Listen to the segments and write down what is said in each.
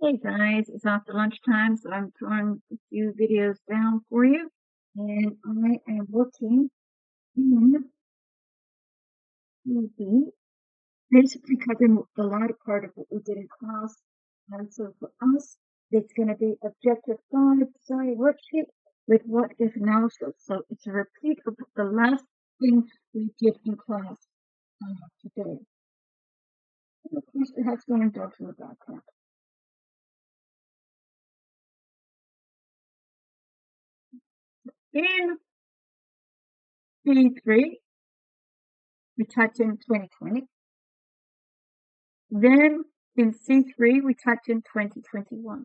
Hey guys, it's after lunchtime, so I'm throwing a few videos down for you. And I am working in EB, basically covering the latter part of what we did in class. And so for us, it's going to be Objective 5, sorry, worksheet with what if analysis. So it's a repeat of the last thing we did in class today. And of course, it has going dogs in the background. In P3, we touch in 2020. Then in C3, we typed in 2021.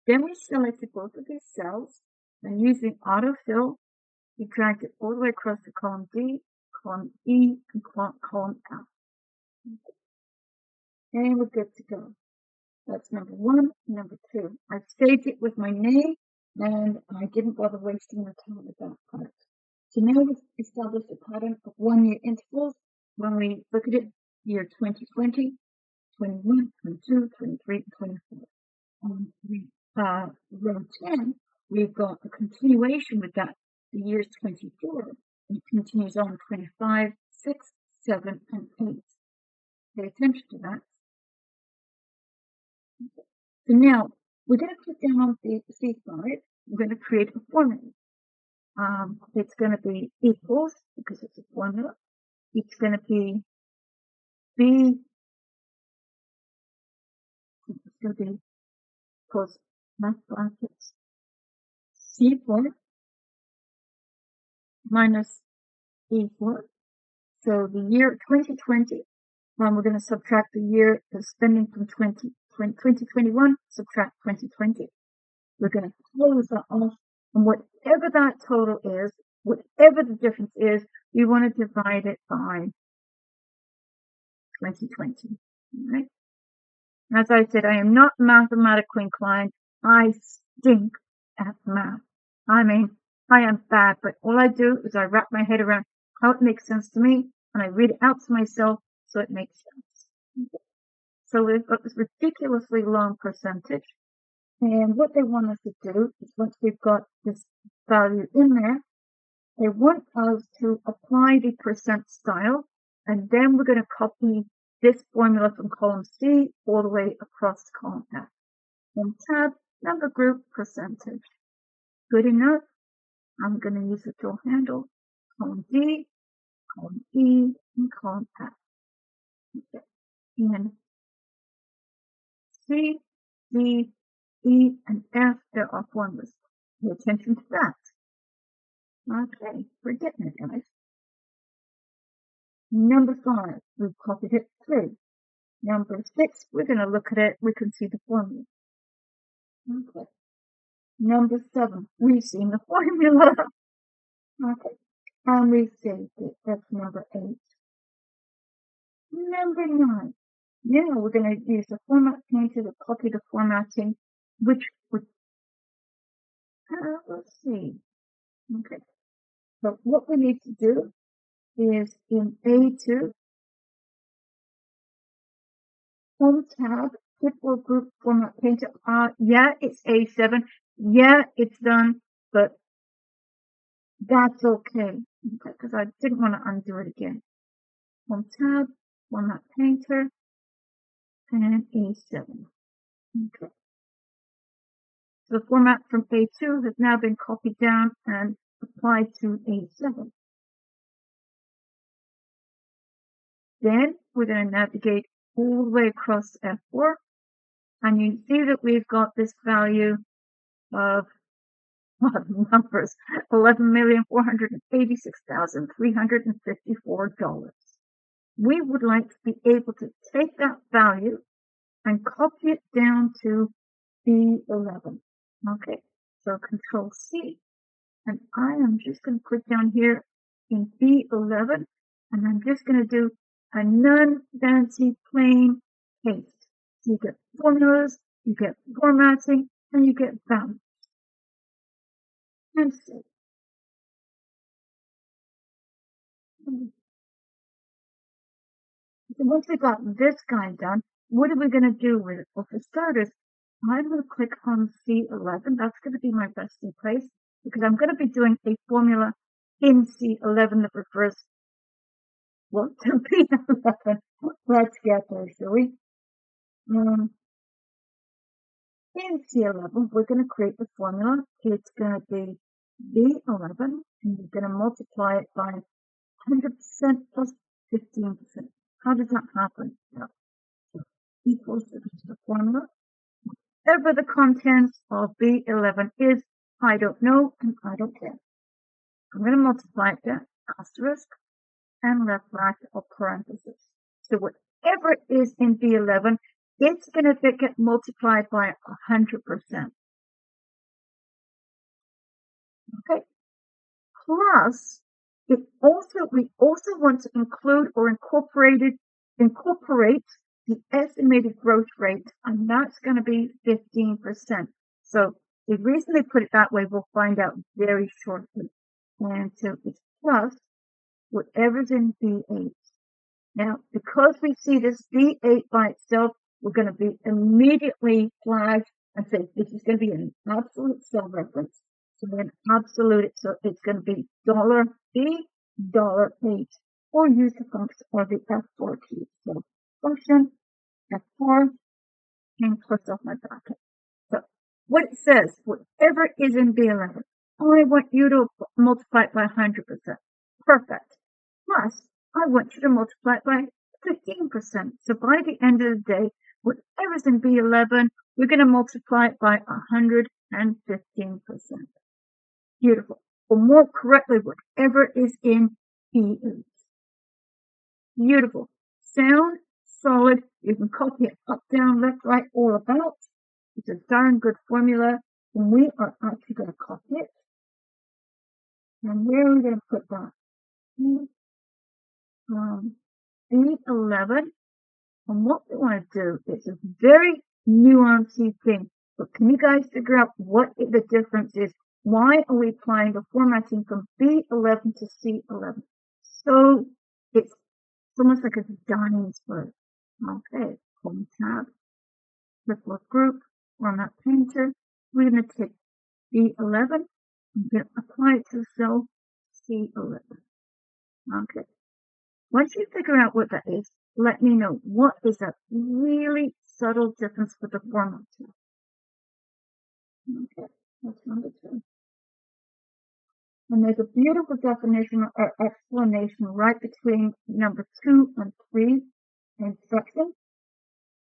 Then we selected both of these cells and using autofill, we dragged it all the way across to column D, column E, and column F. And we're good to go. That's number 1. Number 2, I saved it with my name and I didn't bother wasting my time with that part. So now we've established a pattern of 1-year intervals when we look at it, year 2020, 21, 22, 23, and 24. Row 10, we've got a continuation with that, the years 24, and it continues on 25, 6, 7, and 8. Pay attention to that. So now, we're going to put down on the C5, we're going to create a formula. It's going to be equals, because it's a formula. It's going to be B, it's going to be equals math brackets C4 minus E4. So the year 2020, we're going to subtract the year of spending from 2021, subtract 2020. We're going to close that off, and whatever that total is, whatever the difference is, we want to divide it by 2020. Right? As I said, I am not mathematically inclined. I stink at math. I mean, I am bad, but all I do is I wrap my head around how it makes sense to me, and I read it out to myself so it makes sense. So we've got this ridiculously long percentage, and what they want us to do is once we've got this value in there, they want us to apply the percent style, and then we're going to copy this formula from column C all the way across to column F. Then tab, number group, percentage. Good enough. I'm going to use the tool handle, column D, column E, and column F. Okay. And C, D, E, and F, there are formulas. Pay attention to that. Okay, we're getting it, guys. Number 5, we've copied it through. Number 6, we're going to look at it. We can see the formula. Okay. Number 7, we've seen the formula. Okay. And we've saved it. That's number 8. Number 9. Now we're going to use the format painter to copy the formatting, which would, let's see. Okay. So what we need to do is in A2, Home tab, clipboard group format painter. Yeah, it's A7. Yeah, it's done, but that's okay. Because I didn't want to undo it again. Home tab, format painter, and A7. Okay. So the format from A2 has now been copied down and applied to A7. Then we're going to navigate all the way across to F4, and you see that we've got this value of numbers, $11,486,354. We would like to be able to take that value and copy it down to B11. Okay, so Control C, and I am just going to click down here in B11, and I'm just going to do a non-fancy plain paste. So you get formulas, you get formatting, and you get values. And so, once we got this guy done, what are we going to do with it? Well, for starters, I'm going to click on C11. That's going to be my resting place because I'm going to be doing a formula in C11 that refers, well, to B11. Let's get there, shall we? In C11, we're going to create the formula. It's going to be B11, and we're going to multiply it by 100% plus 15%. How does that happen? Yeah. Equals the formula. Whatever the contents of B11 is, I don't know and I don't care. I'm going to multiply it by asterisk and left bracket or parenthesis. So whatever is in B11, it's going to get multiplied by 100%. Okay. Plus, we also want to include or incorporate the estimated growth rate, and that's going to be 15%. So the reason they put it that way, we'll find out very shortly. And so it's plus whatever's in B8. Now, because we see this B8 by itself, we're going to be immediately flagged and say this is going to be an absolute cell reference. So we're going to absolute it, so it's going to be $B, $8, or use the function or the F4 key. So function F4 and close off my bracket. So what it says, whatever is in B11, I want you to multiply it by 100%. Perfect. Plus, I want you to multiply it by 15%. So by the end of the day, whatever's in B11, we're going to multiply it by 115%. Beautiful. Or more correctly, whatever is in B8. Beautiful. Sound, solid. You can copy it up, down, left, right, all about. It's a darn good formula. And we are actually going to copy it. And where are we going to put that? B11. And what we want to do is a very nuanced thing. But can you guys figure out what the difference is? Why are we applying the formatting from B11 to C11? So it's almost like a Diane's word. Okay, home tab, clipboard group, format painter. We're going to take B11 and apply it to the cell C11. Okay. Once you figure out what that is, let me know what is that really subtle difference with the format. Okay, that's number 2. And there's a beautiful definition or explanation right between number 2 and 3 instructions.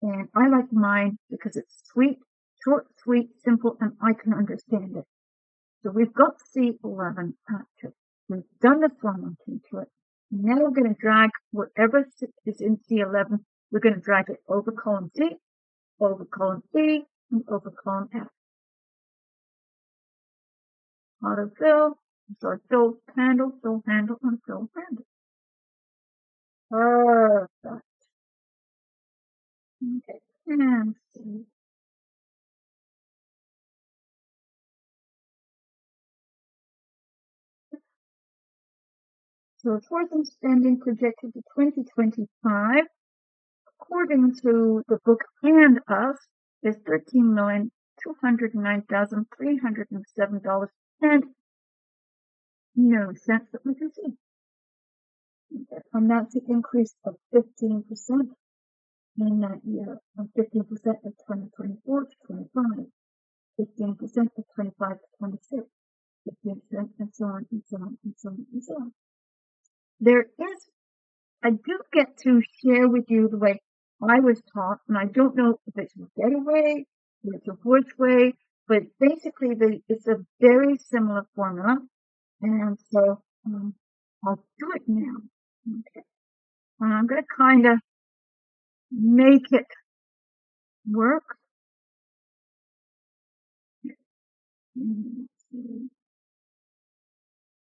And I like mine because it's sweet, short, sweet, simple, and I can understand it. So we've got C11 active. We've done the formatting to it. Now we're going to drag whatever is in C11, we're going to drag it over column C, over column B, and over column F. Autofill, fill handle, and fill handle. Perfect. Okay, and see. So tourism spending projected to 2025, according to the book and us, is $13,209,307 and no cents that we can see. And that's an increase of 15% in that year, from 15% of 2024 to 25, 15% of 25 to 26, 15%, and so on, and so on, and so on, and so on. I do get to share with you the way I was taught, and I don't know if it's a better way, or it's a worse way, but basically it's a very similar formula, and so I'll do it now. Okay. And I'm going to kind of make it work.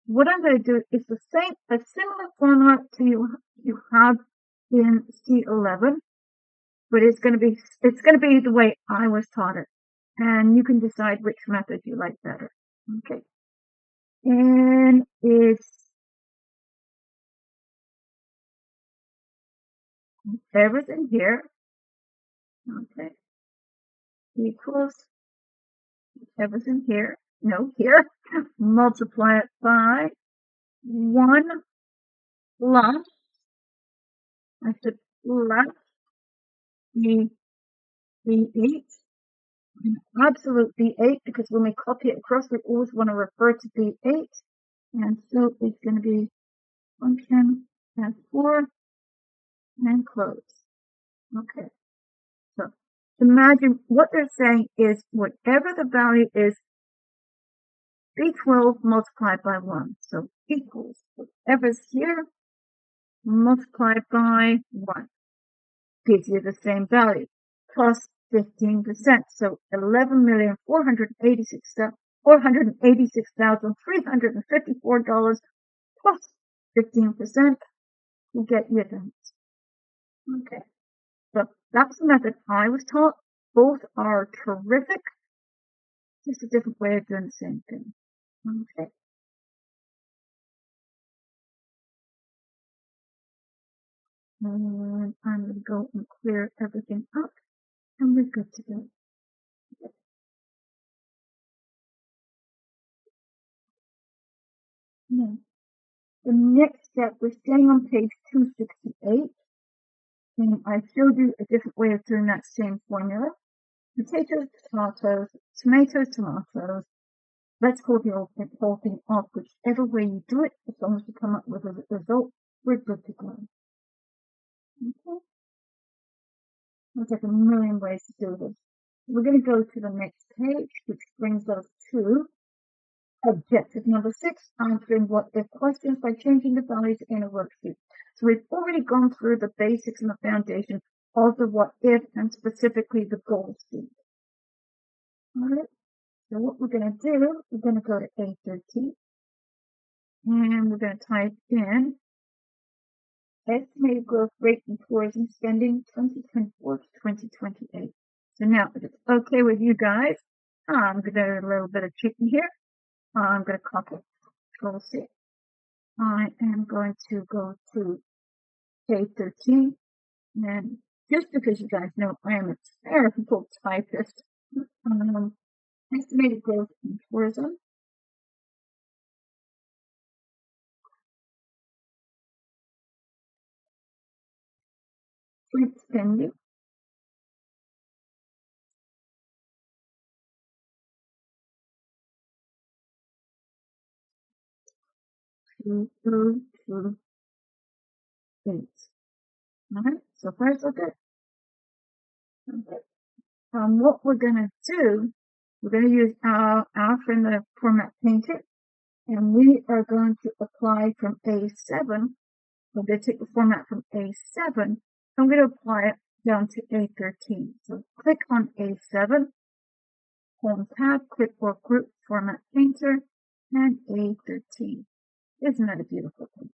What I'm going to do is a similar formula to you have in C11, but it's going to be the way I was taught it, and you can decide which method you like better. Okay, and it's everything here. Okay, equals everything here, no, here, multiply it by 1 plus, I said plus the 8, absolute B8, because when we copy it across, we always want to refer to B8, and so it's going to be function and 4 and close. Okay, so imagine what they're saying is whatever the value is, B12 multiplied by 1, so equals whatever's here multiplied by 1 gives you the same value, plus 15%. So $486,354 plus 15% will get you that. Okay, so that's the method I was taught. Both are terrific. Just a different way of doing the same thing. Okay. And I'm going to go and clear everything up, and we're good to go. Now, the next step, we're staying on page 268, and I showed you a different way of doing that same formula. Potatoes, tomatoes, tomatoes, tomatoes. Let's call the whole thing off, whichever way you do it, as long as you come up with a result, we're good to go. Okay? There's like a million ways to do this. We're going to go to the next page, which brings us to objective number 6, answering what if questions by changing the values in a worksheet. So we've already gone through the basics and the foundation of the what if and specifically the goal sheet. Alright, so what we're going to do, we're going to go to A13 and we're going to type in estimated growth rate in tourism spending 2024 to 2028. So now, if it's okay with you guys, I'm going to do a little bit of cheating here. I'm going to copy Control C. I am going to go to A13, and just because you guys know I am a terrible typist, estimated growth in tourism. Spending. Two, 8. Alright, so far so good. Okay. What we're going to do, we're going to use our friend the Format Painter, and we are going to apply from A7. We're going to take the format from A7. I'm going to apply it down to A13. So click on A7, Home tab, Clipboard Group, Format Painter, and A13. Isn't that a beautiful thing?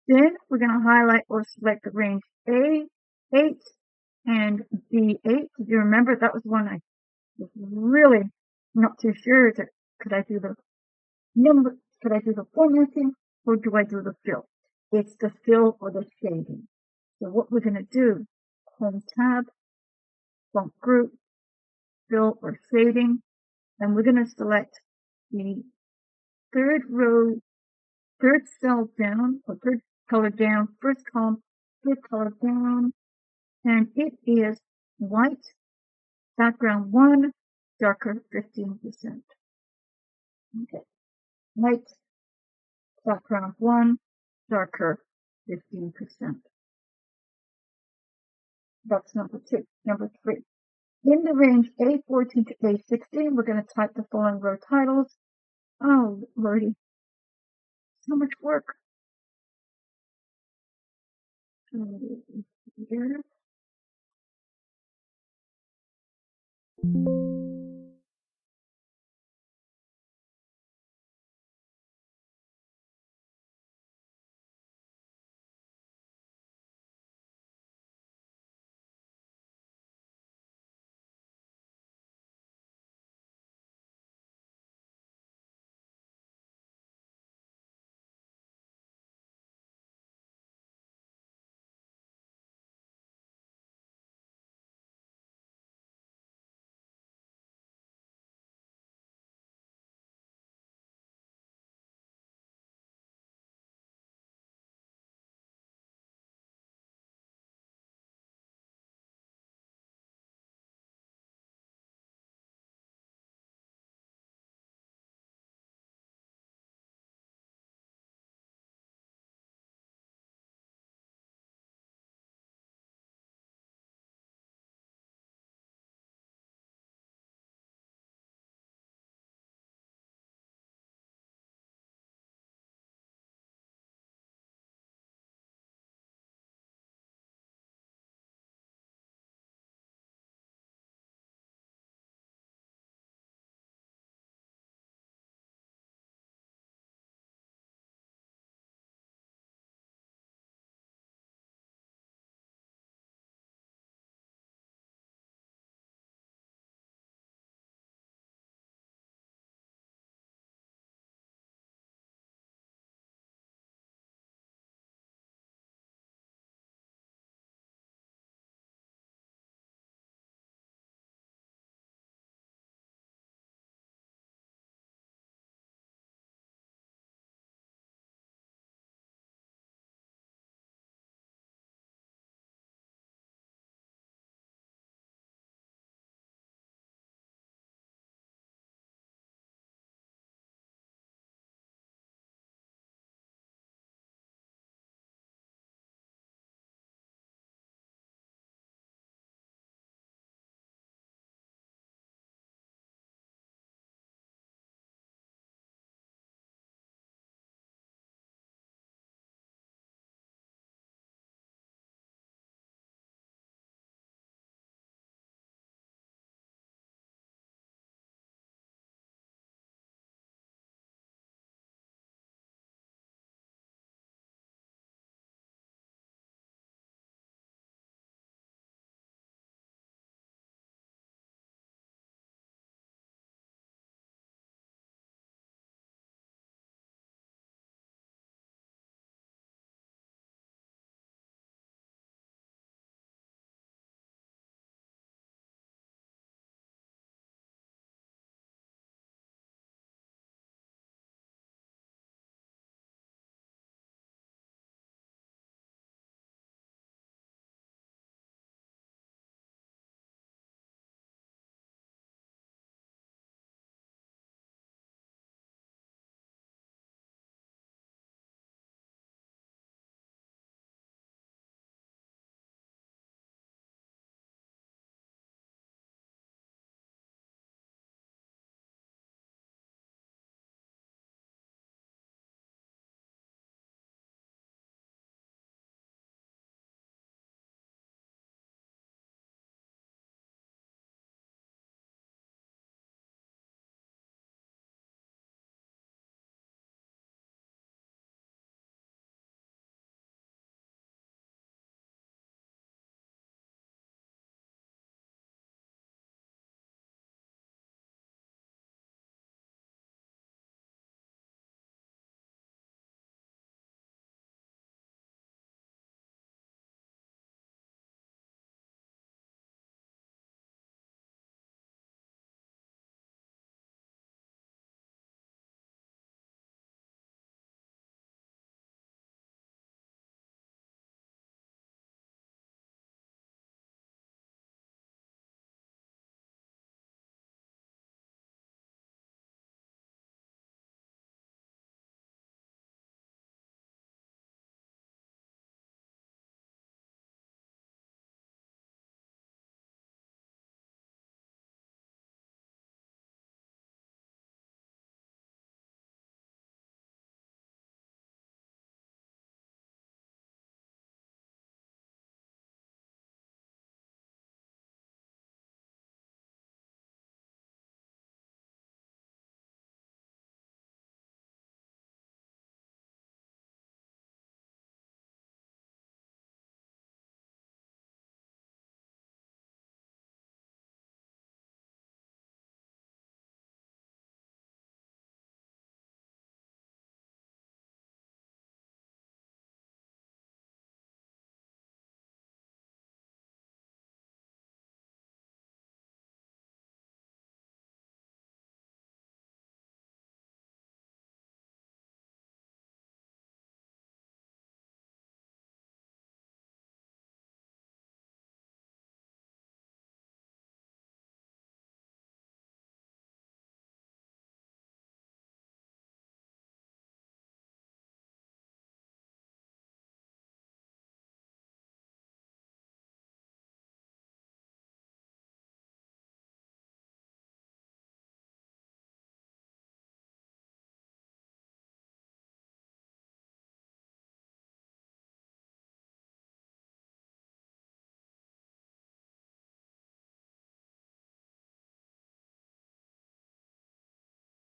Then we're going to highlight or select the range A8 and B8. Do you remember that was one I was really not too sure that could I do the number, could I do the formatting, or do I do the fill? It's the fill or the shading. So what we're going to do, Home tab, Font Group, Fill or Shading, and we're going to select the third row, third cell down, or third color down, first column, third color down, and it is white, background 1, darker 15%. Okay, white, background 1, darker 15%. That's number 2. Number 3. In the range A14 to A16, we're going to type the following row titles. Oh, lordy. So much work. Here.